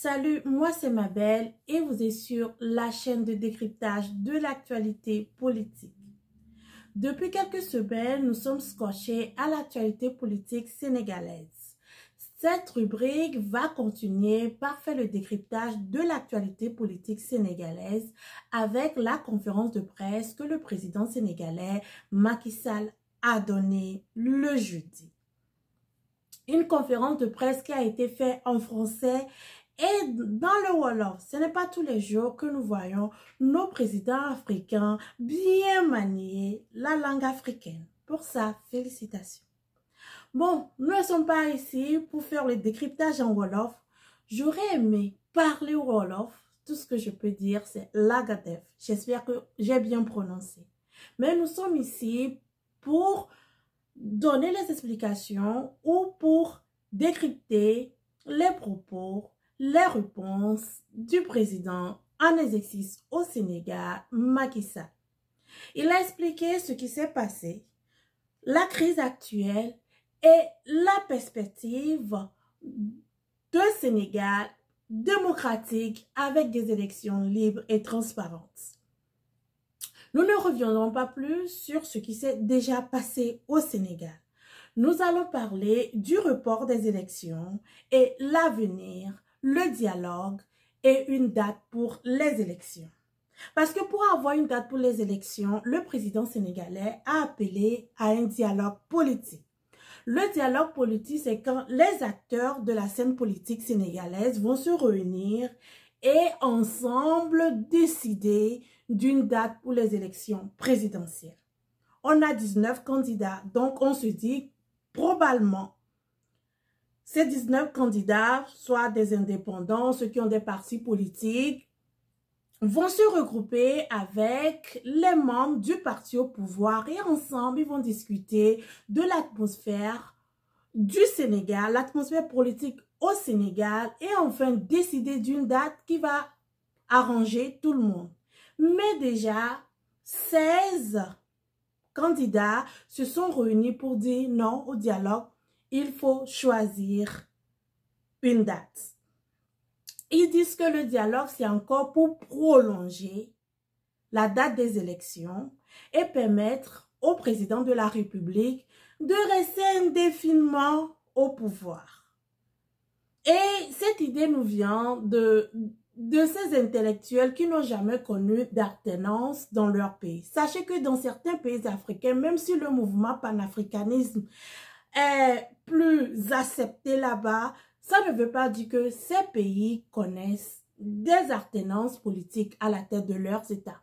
Salut, moi c'est Mabel et vous êtes sur la chaîne de décryptage de l'actualité politique. Depuis quelques semaines, nous sommes scotchés à l'actualité politique sénégalaise. Cette rubrique va continuer par faire le décryptage de l'actualité politique sénégalaise avec la conférence de presse que le président sénégalais Macky Sall a donnée le jeudi. Une conférence de presse qui a été faite en français et dans le Wolof. Ce n'est pas tous les jours que nous voyons nos présidents africains bien manier la langue africaine. Pour ça, félicitations. Bon, nous ne sommes pas ici pour faire le décryptage en Wolof. J'aurais aimé parler au Wolof. Tout ce que je peux dire, c'est Lagadef. J'espère que j'ai bien prononcé. Mais nous sommes ici pour donner les explications ou pour décrypter les propos, les réponses du président en exercice au Sénégal, Macky Sall. Il a expliqué ce qui s'est passé, la crise actuelle et la perspective d'un Sénégal démocratique avec des élections libres et transparentes. Nous ne reviendrons pas plus sur ce qui s'est déjà passé au Sénégal. Nous allons parler du report des élections et l'avenir, le dialogue et une date pour les élections. Parce que pour avoir une date pour les élections, le président sénégalais a appelé à un dialogue politique. Le dialogue politique, c'est quand les acteurs de la scène politique sénégalaise vont se réunir et ensemble décider d'une date pour les élections présidentielles. On a 19 candidats, donc on se dit probablement ces 19 candidats, soit des indépendants, ceux qui ont des partis politiques, vont se regrouper avec les membres du parti au pouvoir et ensemble, ils vont discuter de l'atmosphère du Sénégal, l'atmosphère politique au Sénégal et enfin décider d'une date qui va arranger tout le monde. Mais déjà, 16 candidats se sont réunis pour dire non au dialogue. Il faut choisir une date. Ils disent que le dialogue, c'est encore pour prolonger la date des élections et permettre au président de la République de rester indéfiniment au pouvoir. Et cette idée nous vient de ces intellectuels qui n'ont jamais connu d'alternance dans leur pays. Sachez que dans certains pays africains, même si le mouvement panafricanisme est plus accepté là-bas, ça ne veut pas dire que ces pays connaissent des alternances politiques à la tête de leurs États.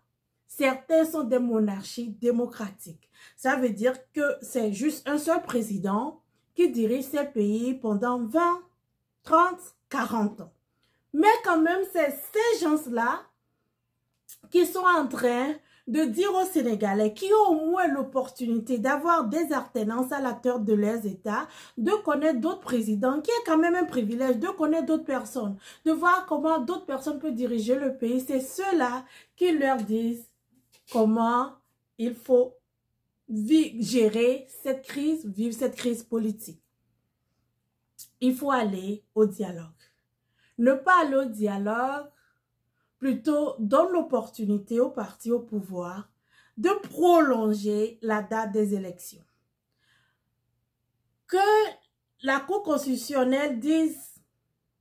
Certains sont des monarchies démocratiques. Ça veut dire que c'est juste un seul président qui dirige ces pays pendant 20, 30, 40 ans. Mais quand même, c'est ces gens-là qui sont en train de dire aux Sénégalais qui ont au moins l'opportunité d'avoir des alternances à la tête de leurs États, de connaître d'autres présidents, qui est quand même un privilège, de connaître d'autres personnes, de voir comment d'autres personnes peuvent diriger le pays. C'est ceux-là qui leur disent comment il faut gérer cette crise, vivre cette crise politique. Il faut aller au dialogue. Ne pas aller au dialogue, plutôt donne l'opportunité au parti au pouvoir de prolonger la date des élections. Que la Cour constitutionnelle dise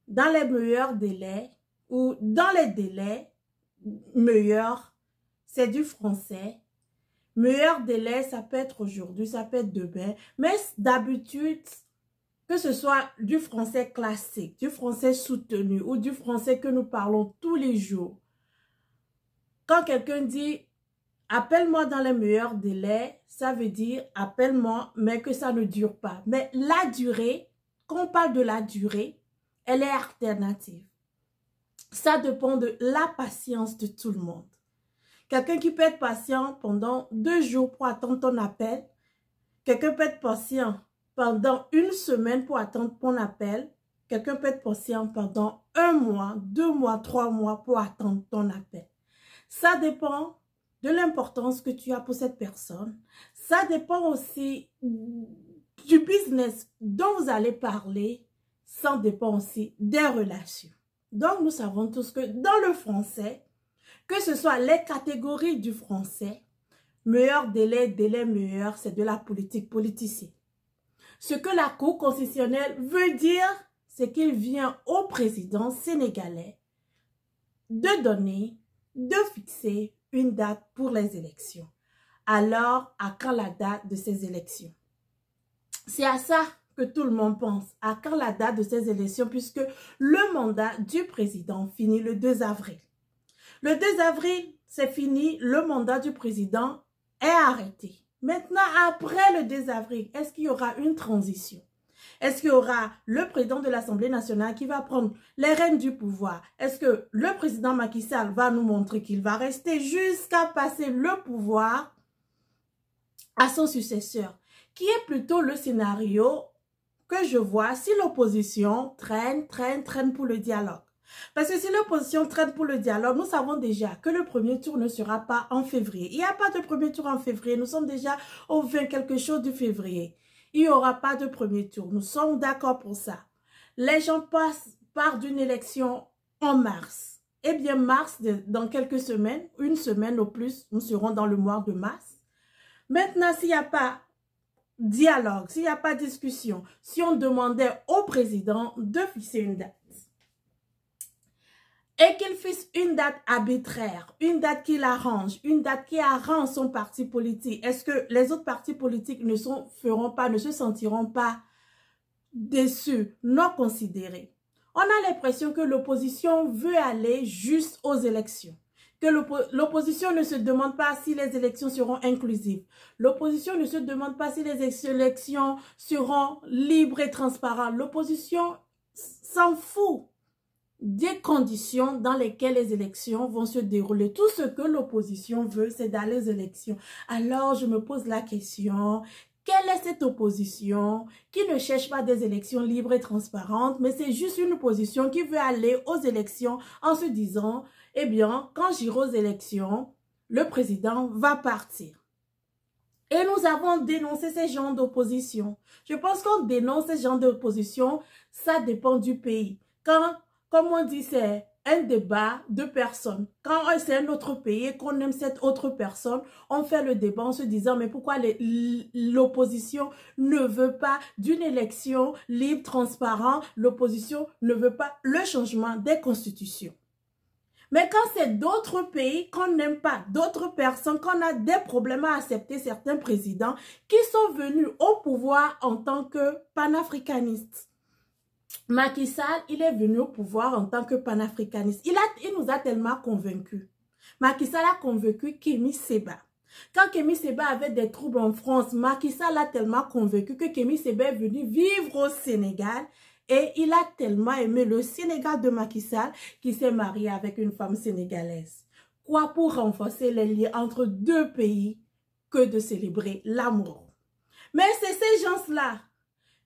dans les meilleurs délais ou dans les délais meilleurs, c'est du français. Meilleur délai, ça peut être aujourd'hui, ça peut être demain, mais d'habitude, que ce soit du français classique, du français soutenu ou du français que nous parlons tous les jours. Quand quelqu'un dit « appelle-moi dans les meilleurs délais », ça veut dire « appelle-moi », mais que ça ne dure pas. Mais la durée, quand on parle de la durée, elle est alternative. Ça dépend de la patience de tout le monde. Quelqu'un qui peut être patient pendant 2 jours pour attendre ton appel. Quelqu'un peut être patient pendant 1 semaine pour attendre ton appel. Quelqu'un peut être patient pendant 1 mois, 2 mois, 3 mois pour attendre ton appel. Ça dépend de l'importance que tu as pour cette personne. Ça dépend aussi du business dont vous allez parler. Ça dépend aussi des relations. Donc, nous savons tous que dans le français, que ce soit les catégories du français, meilleur délai, délai meilleur, c'est de la politique politicienne. Ce que la Cour constitutionnelle veut dire, c'est qu'il vient au président sénégalais de donner, de fixer une date pour les élections. Alors, à quand la date de ces élections? C'est à ça que tout le monde pense. À quand la date de ces élections, puisque le mandat du président finit le 2 avril. Le 2 avril, c'est fini, le mandat du président est arrêté. Maintenant, après le 2 avril, est-ce qu'il y aura une transition? Est-ce qu'il y aura le président de l'Assemblée nationale qui va prendre les rênes du pouvoir? Est-ce que le président Macky Sall va nous montrer qu'il va rester jusqu'à passer le pouvoir à son successeur? Qui est plutôt le scénario que je vois si l'opposition traîne pour le dialogue. Parce que si l'opposition traîne pour le dialogue, nous savons déjà que le premier tour ne sera pas en février. Il n'y a pas de premier tour en février. Nous sommes déjà au 20 quelque chose de février. Il n'y aura pas de premier tour. Nous sommes d'accord pour ça. Les gens partent d'une élection en mars. Eh bien, mars, dans quelques semaines, une semaine au plus, nous serons dans le mois de mars. Maintenant, s'il n'y a pas dialogue, s'il n'y a pas discussion, si on demandait au président de fixer une date, et qu'il fixe une date arbitraire, une date qui l'arrange, une date qui arrange son parti politique, est-ce que les autres partis politiques ne se sentiront pas déçus, non considérés? On a l'impression que l'opposition veut aller juste aux élections, que l'opposition ne se demande pas si les élections seront inclusives. L'opposition ne se demande pas si les élections seront libres et transparentes. L'opposition s'en fout des conditions dans lesquelles les élections vont se dérouler. Tout ce que l'opposition veut, c'est d'aller aux élections. Alors, je me pose la question, quelle est cette opposition qui ne cherche pas des élections libres et transparentes, mais c'est juste une opposition qui veut aller aux élections en se disant, eh bien, quand j'irai aux élections, le président va partir. Et nous avons dénoncé ces genres d'opposition. Je pense qu'on dénonce ces genres d'opposition, ça dépend du pays. Comme on dit, c'est un débat de personnes. Quand c'est un autre pays et qu'on aime cette autre personne, on fait le débat en se disant, mais pourquoi l'opposition ne veut pas d'une élection libre, transparente? L'opposition ne veut pas le changement des constitutions. Mais quand c'est d'autres pays qu'on n'aime pas, d'autres personnes, qu'on a des problèmes à accepter certains présidents qui sont venus au pouvoir en tant que panafricanistes. Macky Sall, il est venu au pouvoir en tant que panafricaniste. Il nous a tellement convaincus. Macky Sall a convaincu Kémy Séba. Quand Kémy Séba avait des troubles en France, Macky Sall a tellement convaincu que Kémy Séba est venu vivre au Sénégal. Et il a tellement aimé le Sénégal de Macky Sall qu'il s'est marié avec une femme sénégalaise. Quoi pour renforcer les liens entre deux pays que de célébrer l'amour. Mais c'est ces gens-là,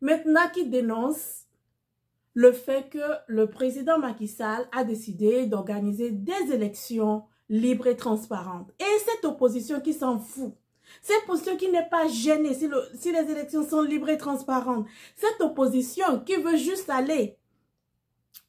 maintenant, qui dénoncent le fait que le président Macky Sall a décidé d'organiser des élections libres et transparentes. Et cette opposition qui s'en fout, cette opposition qui n'est pas gênée si les élections sont libres et transparentes, cette opposition qui veut juste aller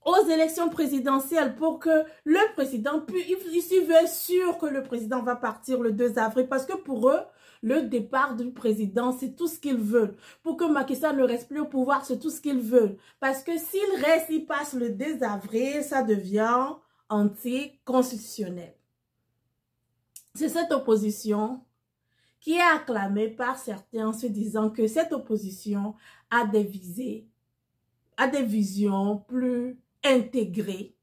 aux élections présidentielles pour que le président puisse, il veut être sûr que le président va partir le 2 avril parce que pour eux, le départ du président, c'est tout ce qu'ils veulent. Pour que Macky Sall ne reste plus au pouvoir, c'est tout ce qu'ils veulent. Parce que s'il reste, il passe le 2 avril, ça devient anticonstitutionnel. C'est cette opposition qui est acclamée par certains en se disant que cette opposition a des visées, a des visions plus intégrées,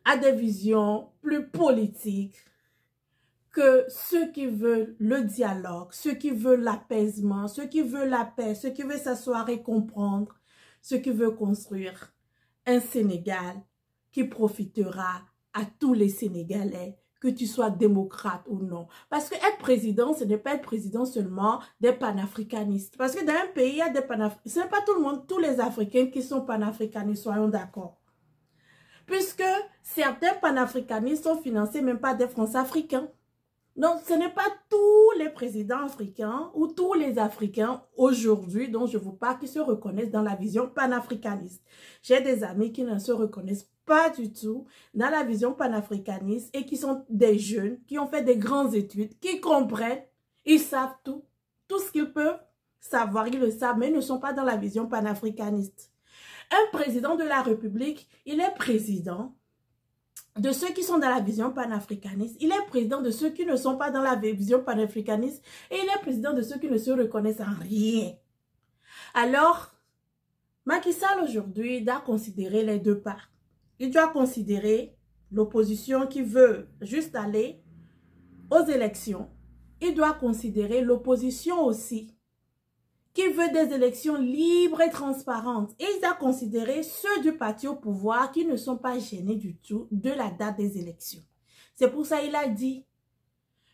a des visions plus politiques, que ceux qui veulent le dialogue, ceux qui veulent l'apaisement, ceux qui veulent la paix, ceux qui veulent s'asseoir et comprendre, ceux qui veulent construire un Sénégal qui profitera à tous les Sénégalais, que tu sois démocrate ou non. Parce que être président, ce n'est pas être président seulement des panafricanistes. Parce que dans un pays, il y a des panafricanistes. Ce n'est pas tout le monde, tous les Africains qui sont panafricanistes, soyons d'accord. Puisque certains panafricanistes sont financés même pas des Français africains. Donc, ce n'est pas tous les présidents africains ou tous les Africains aujourd'hui dont je vous parle qui se reconnaissent dans la vision panafricaniste. J'ai des amis qui ne se reconnaissent pas du tout dans la vision panafricaniste et qui sont des jeunes, qui ont fait des grandes études, qui comprennent, ils savent tout. Tout ce qu'ils peuvent savoir, ils le savent, mais ils ne sont pas dans la vision panafricaniste. Un président de la République, il est président de ceux qui sont dans la vision panafricaniste, il est président de ceux qui ne sont pas dans la vision panafricaniste et il est président de ceux qui ne se reconnaissent en rien. Alors, Macky Sall aujourd'hui doit considérer les deux parts. Il doit considérer l'opposition qui veut juste aller aux élections. Il doit considérer l'opposition aussi qui veut des élections libres et transparentes. Et il doit considérer ceux du parti au pouvoir qui ne sont pas gênés du tout de la date des élections. C'est pour ça qu'il a dit,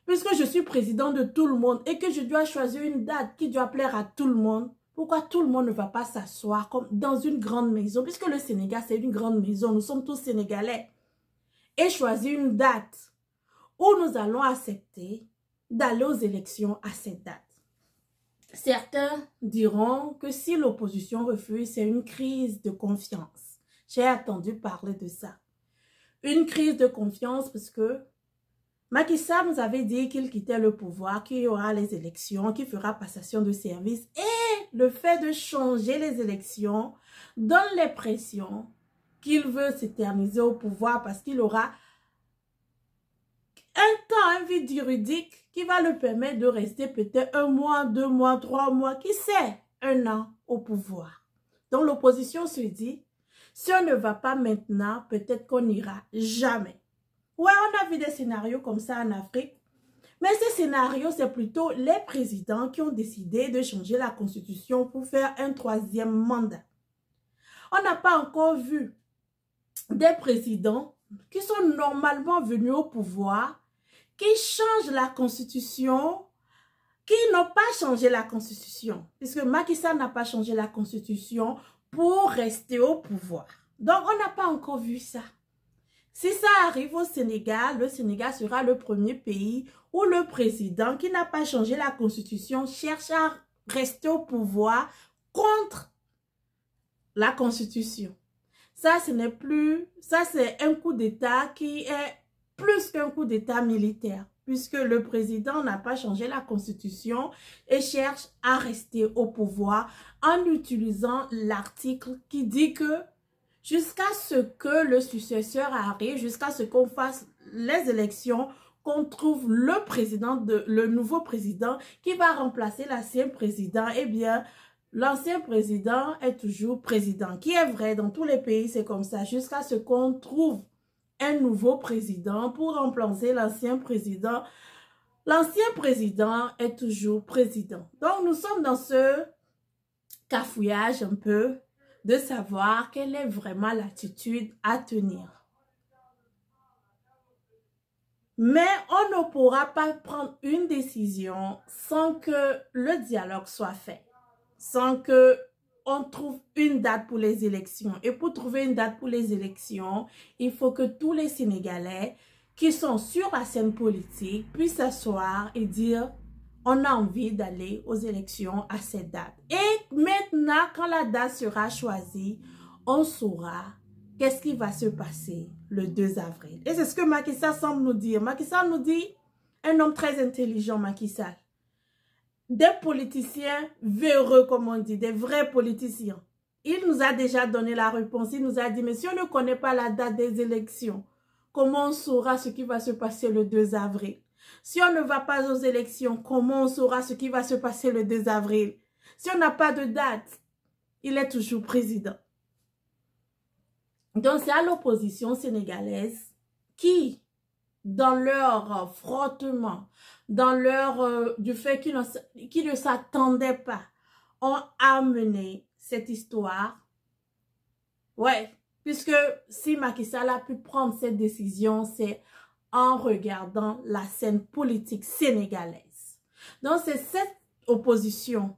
puisque je suis président de tout le monde et que je dois choisir une date qui doit plaire à tout le monde, pourquoi tout le monde ne va pas s'asseoir comme dans une grande maison, puisque le Sénégal c'est une grande maison, nous sommes tous Sénégalais, et choisir une date où nous allons accepter d'aller aux élections à cette date. Certains diront que si l'opposition refuse, c'est une crise de confiance. J'ai attendu parler de ça. Une crise de confiance parce que Macky Sall nous avait dit qu'il quittait le pouvoir, qu'il y aura les élections, qu'il fera passation de service. Et le fait de changer les élections donne l'impression qu'il veut s'éterniser au pouvoir parce qu'il aura un vide juridique qui va le permettre de rester peut-être 1 mois, 2 mois, 3 mois, qui sait, 1 an au pouvoir. Donc l'opposition se dit, si on ne va pas maintenant, peut-être qu'on n'ira jamais. Ouais, on a vu des scénarios comme ça en Afrique, mais ces scénarios, c'est plutôt les présidents qui ont décidé de changer la constitution pour faire un 3e mandat. On n'a pas encore vu des présidents qui sont normalement venus au pouvoir, qui changent la constitution, qui n'ont pas changé la constitution. Puisque Macky Sall n'a pas changé la constitution pour rester au pouvoir. Donc, on n'a pas encore vu ça. Si ça arrive au Sénégal, le Sénégal sera le premier pays où le président qui n'a pas changé la constitution cherche à rester au pouvoir contre la constitution. Ça, ce n'est plus, ça c'est un coup d'État qui est plus qu'un coup d'État militaire, puisque le président n'a pas changé la constitution et cherche à rester au pouvoir en utilisant l'article qui dit que jusqu'à ce que le successeur arrive, jusqu'à ce qu'on fasse les élections, qu'on trouve le nouveau président qui va remplacer l'ancien président, eh bien, l'ancien président est toujours président, qui est vrai dans tous les pays, c'est comme ça, jusqu'à ce qu'on trouve un nouveau président pour remplacer l'ancien président. L'ancien président est toujours président. Donc, nous sommes dans ce cafouillage un peu de savoir quelle est vraiment l'attitude à tenir. Mais on ne pourra pas prendre une décision sans que le dialogue soit fait, sans que on trouve une date pour les élections. Et pour trouver une date pour les élections, il faut que tous les Sénégalais qui sont sur la scène politique puissent s'asseoir et dire on a envie d'aller aux élections à cette date. Et maintenant, quand la date sera choisie, on saura qu'est-ce qui va se passer le 2 avril. Et c'est ce que Macky Sall semble nous dire. Macky Sall nous dit, un homme très intelligent, Macky Sall. Des politiciens véreux, comme on dit, des vrais politiciens. Il nous a déjà donné la réponse. Il nous a dit, mais si on ne connaît pas la date des élections, comment on saura ce qui va se passer le 2 avril? Si on ne va pas aux élections, comment on saura ce qui va se passer le 2 avril? Si on n'a pas de date, il est toujours président. Donc, c'est à l'opposition sénégalaise qui, dans leur frottement, dans leur du fait qu'ils ne s'attendaient pas, ont amené cette histoire. Ouais, puisque si Macky Sall a pu prendre cette décision, c'est en regardant la scène politique sénégalaise. Donc, c'est cette opposition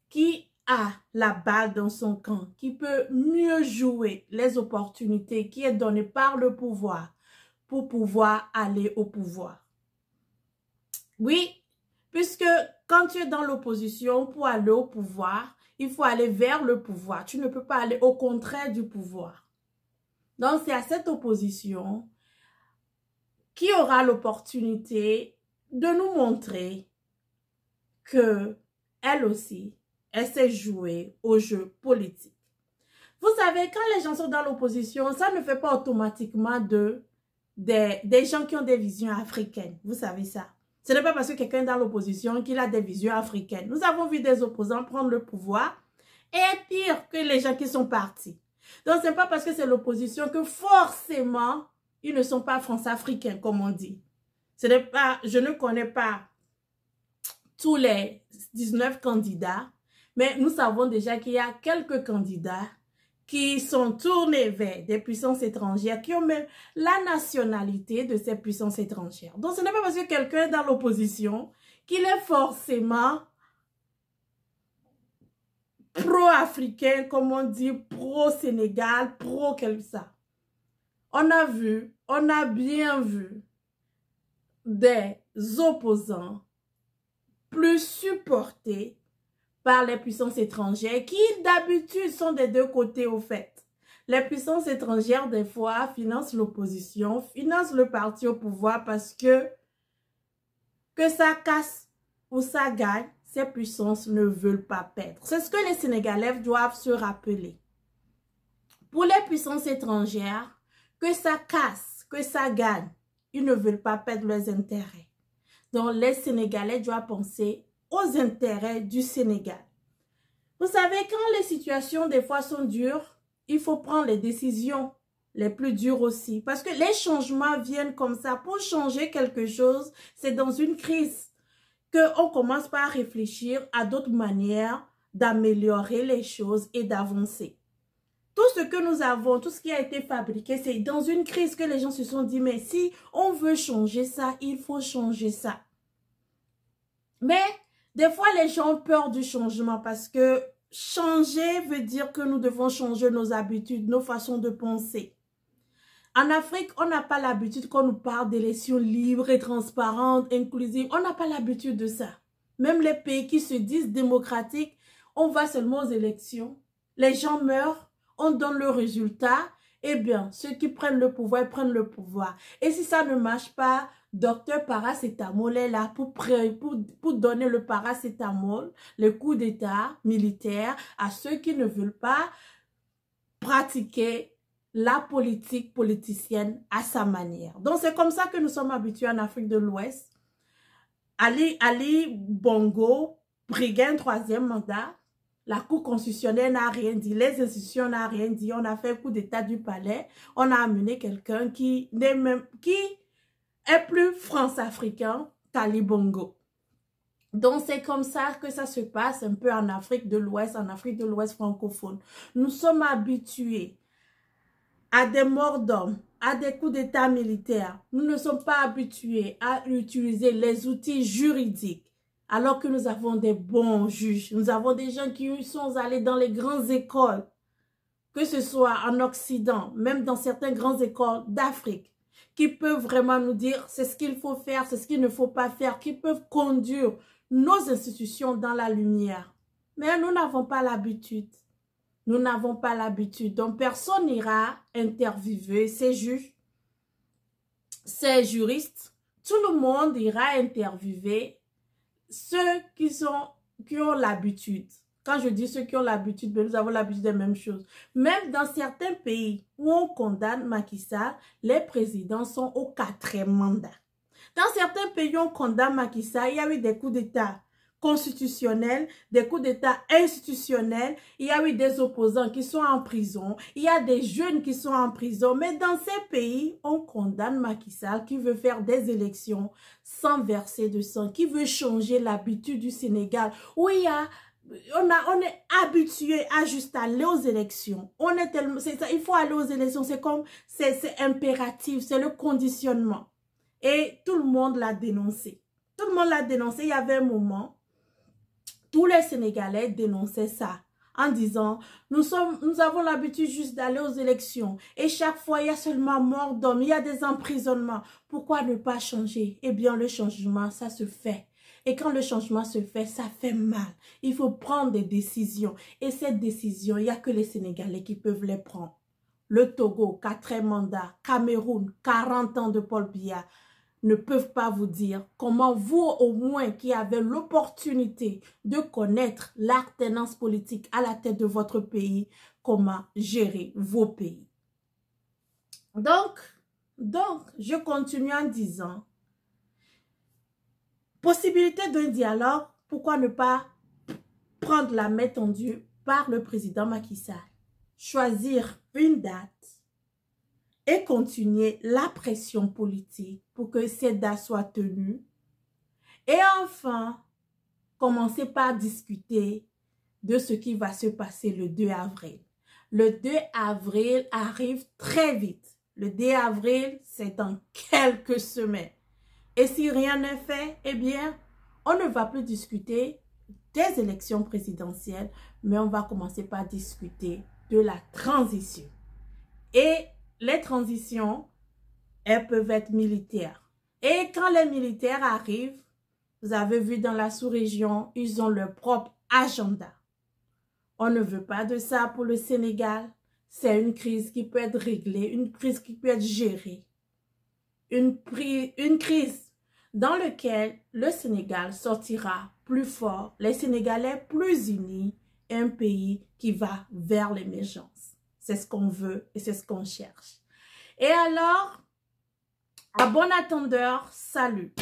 qui a la balle dans son camp, qui peut mieux jouer les opportunités qui est données par le pouvoir pour pouvoir aller au pouvoir. Oui, puisque quand tu es dans l'opposition, pour aller au pouvoir, il faut aller vers le pouvoir. Tu ne peux pas aller au contraire du pouvoir. Donc, c'est à cette opposition qui aura l'opportunité de nous montrer que elle aussi, elle sait jouer au jeu politique. Vous savez, quand les gens sont dans l'opposition, ça ne fait pas automatiquement des gens qui ont des visions africaines. Vous savez ça. Ce n'est pas parce que quelqu'un est dans l'opposition qu'il a des visions africaines. Nous avons vu des opposants prendre le pouvoir et être pire que les gens qui sont partis. Donc, ce n'est pas parce que c'est l'opposition que forcément, ils ne sont pas france-africains, comme on dit. Je ne connais pas tous les 19 candidats, mais nous savons déjà qu'il y a quelques candidats qui sont tournés vers des puissances étrangères, qui ont même la nationalité de ces puissances étrangères. Donc, ce n'est pas parce que quelqu'un est dans l'opposition qu'il est forcément pro-africain, comme on dit, pro-Sénégal, pro-quelque ça. On a bien vu des opposants plus supportés par les puissances étrangères qui d'habitude sont des deux côtés au fait. Les puissances étrangères des fois financent l'opposition, financent le parti au pouvoir parce que ça casse ou ça gagne, ces puissances ne veulent pas perdre. C'est ce que les Sénégalais doivent se rappeler. Pour les puissances étrangères, que ça casse, que ça gagne, ils ne veulent pas perdre leurs intérêts. Donc, les Sénégalais doivent penser aux intérêts du Sénégal. Vous savez, quand les situations des fois sont dures, il faut prendre les décisions les plus dures aussi. Parce que les changements viennent comme ça. Pour changer quelque chose, c'est dans une crise qu'on commence par réfléchir à d'autres manières d'améliorer les choses et d'avancer. Tout ce que nous avons, tout ce qui a été fabriqué, c'est dans une crise que les gens se sont dit, mais si on veut changer ça, il faut changer ça. Mais des fois, les gens ont peur du changement parce que changer veut dire que nous devons changer nos habitudes, nos façons de penser. En Afrique, on n'a pas l'habitude qu'on nous parle d'élections libres et transparentes, inclusives. On n'a pas l'habitude de ça. Même les pays qui se disent démocratiques, on va seulement aux élections. Les gens meurent, on donne le résultat. Eh bien, ceux qui prennent le pouvoir, ils prennent le pouvoir. Et si ça ne marche pas, docteur paracétamol est là pour donner le paracétamol, le coup d'état militaire à ceux qui ne veulent pas pratiquer la politique politicienne à sa manière. Donc, c'est comme ça que nous sommes habitués en Afrique de l'Ouest. Ali Bongo briguait un troisième mandat. La Cour constitutionnelle n'a rien dit, les institutions n'ont rien dit. On a fait un coup d'état du palais. On a amené quelqu'un qui est plus france-africain qu'Ali Bongo. Donc, c'est comme ça que ça se passe un peu en Afrique de l'Ouest francophone. Nous sommes habitués à des morts d'hommes, à des coups d'état militaires. Nous ne sommes pas habitués à utiliser les outils juridiques. Alors que nous avons des bons juges, nous avons des gens qui sont allés dans les grandes écoles, que ce soit en Occident, même dans certaines grandes écoles d'Afrique, qui peuvent vraiment nous dire c'est ce qu'il faut faire, c'est ce qu'il ne faut pas faire, qui peuvent conduire nos institutions dans la lumière. Mais nous n'avons pas l'habitude. Nous n'avons pas l'habitude. Donc, personne n'ira interviewer ces juges, ces juristes. Tout le monde ira interviewer ceux qui ont l'habitude. Quand je dis ceux qui ont l'habitude, nous avons l'habitude des mêmes choses. Même dans certains pays où on condamne Macky Sall, les présidents sont au 4e mandat. Dans certains pays où on condamne Macky Sall, il y a eu des coups d'État constitutionnels, des coups d'État institutionnels, il y a eu des opposants qui sont en prison, il y a des jeunes qui sont en prison, mais dans ces pays, on condamne Macky Sall qui veut faire des élections sans verser de sang, qui veut changer l'habitude du Sénégal, où on est habitué à juste aller aux élections. Il faut aller aux élections, c'est impératif, c'est le conditionnement. Et tout le monde l'a dénoncé. Tout le monde l'a dénoncé. Il y avait un moment, tous les Sénégalais dénonçaient ça en disant, nous avons l'habitude juste d'aller aux élections. Et chaque fois, il y a seulement mort d'hommes, il y a des emprisonnements. Pourquoi ne pas changer? Eh bien, le changement, ça se fait. Et quand le changement se fait, ça fait mal. Il faut prendre des décisions. Et cette décision, il n'y a que les Sénégalais qui peuvent les prendre. le Togo, 4e mandat, Cameroun, 40 ans de Paul Biya, ne peuvent pas vous dire comment vous, au moins, qui avez l'opportunité de connaître l'alternance politique à la tête de votre pays, comment gérer vos pays. Donc, je continue en disant, possibilité d'un dialogue, pourquoi ne pas prendre la main tendue par le président Macky Sall, choisir une date et continuer la pression politique pour que cette date soit tenue. Et enfin, commencer par discuter de ce qui va se passer le 2 avril. Le 2 avril arrive très vite. Le 2 avril, c'est dans quelques semaines. Et si rien n'est fait, eh bien, on ne va plus discuter des élections présidentielles, mais on va commencer par discuter de la transition. Et les transitions, elles peuvent être militaires. Et quand les militaires arrivent, vous avez vu dans la sous-région, ils ont leur propre agenda. On ne veut pas de ça pour le Sénégal. C'est une crise qui peut être réglée, une crise qui peut être gérée. Une crise dans laquelle le Sénégal sortira plus fort, les Sénégalais plus unis et un pays qui va vers l'émergence. C'est ce qu'on veut et c'est ce qu'on cherche. Et alors, à bon attendeur, salut!